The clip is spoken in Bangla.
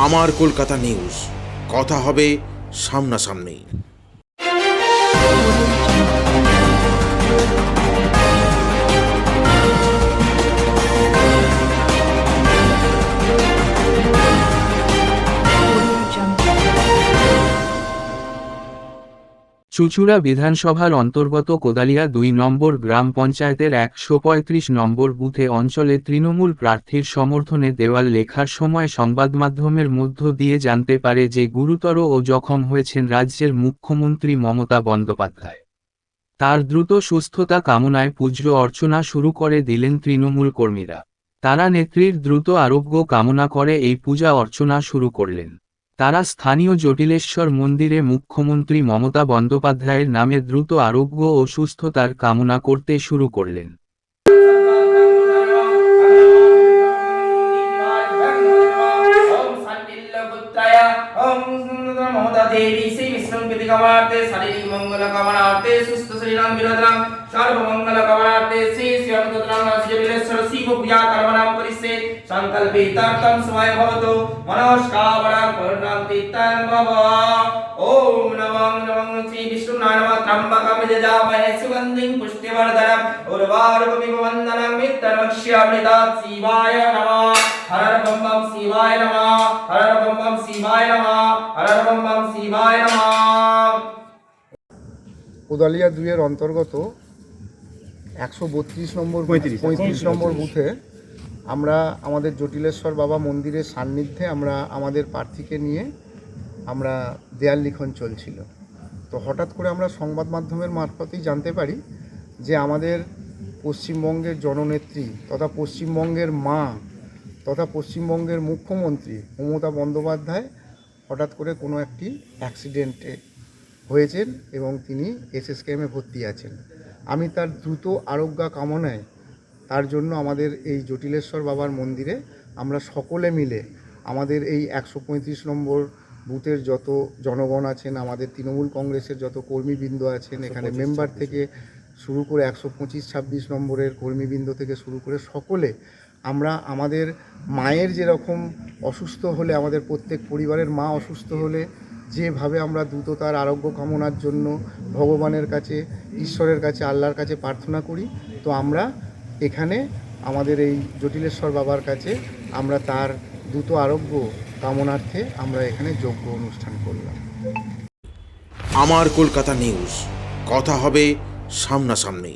আমার কলকাতা নিউজ, কথা হবে সামনাসামনি। চুঁচুড়া বিধানসভার অন্তর্গত কোদালিয়া ২ নম্বর গ্রাম পঞ্চায়েতের ১৩৫ নম্বর বুথে অঞ্চলে তৃণমূল প্রার্থীর সমর্থনে দেওয়াল লেখার সময় সংবাদমাধ্যমের মধ্য দিয়ে জানতে পারে যে গুরুতর ও জখম হয়েছেন রাজ্যের মুখ্যমন্ত্রী মমতা বন্দ্যোপাধ্যায়। তার দ্রুত সুস্থতা কামনায় পুজো অর্চনা শুরু করে দিলেন তৃণমূল কর্মীরা। তারা নেত্রীর দ্রুত আরোগ্য কামনা করে এই পূজা অর্চনা শুরু করলেন। তারা স্থানীয় জটিলেশ্বর মন্দিরে মুখ্যমন্ত্রী মমতা বন্দ্যোপাধ্যায়ের নামে দ্রুত আরোগ্য ও সুস্থতার কামনা করতে শুরু করলেন। संकल्पितार्थं समय भवतु मनोष्कामनां पूर्णां तीर्थं भव। ओम नमो श्री विष्णुनाय नमः। त्र्यंबकं यजामहे सुगन्धिं पुष्टिवर्धनम् उर्वारुकमिव वन्दनं मित्रमक्ष्यामृतात्। शिवाय नमः। हर हर बम बम शिवाय नमः। हर हर बम बम शिवाय नमः। हर हर बम बम शिवाय नमः। কোদালিয়া ২ এর অন্তর্গত ১৩২ নম্বর ৩৫ নম্বর বুথে আমরা আমাদের জটিলেশ্বর বাবা মন্দিরের সান্নিধ্যে আমরা আমাদের প্রার্থীকে নিয়ে আমরা দেয়াল লিখন চলছিল। তো হঠাৎ করে আমরা সংবাদ মাধ্যমের মারফতেই জানতে পারি যে আমাদের পশ্চিমবঙ্গের জননেত্রী তথা পশ্চিমবঙ্গের মা তথা পশ্চিমবঙ্গের মুখ্যমন্ত্রী মমতা বন্দ্যোপাধ্যায় হঠাৎ করে কোনো একটি অ্যাক্সিডেন্টে হয়েছেন এবং তিনি এসএসকেএমে ভর্তি আছেন। আমি তার দ্রুত আরোগ্য কামনায় তার জন্য আমাদের এই জটিলেশ্বর বাবার মন্দিরে আমরা সকলে মিলে আমাদের এই ১৩৫ নম্বর বুথের যত জনগণ আছেন, আমাদের তৃণমূল কংগ্রেসের যত কর্মীবৃন্দ আছেন, এখানে মেম্বার থেকে শুরু করে ১২৫-২৬ নম্বরের কর্মীবৃন্দ থেকে শুরু করে সকলে আমরা আমাদের মায়ের যেরকম অসুস্থ হলে, আমাদের প্রত্যেক পরিবারের মা অসুস্থ হলে যেভাবে আমরা দ্রুত তার আরোগ্য কামনার জন্য ভগবানের কাছে, ঈশ্বরের কাছে, আল্লাহর কাছে প্রার্থনা করি, তো আমরা এখানে আমাদের এই জটিলেশ্বর বাবার কাছে আমরা তার দ্রুত আরোগ্য কামনার্থে আমরা এখানে যজ্ঞ অনুষ্ঠান করলাম। আমার কলকাতা নিউজ, কথা হবে সামনাসামনি।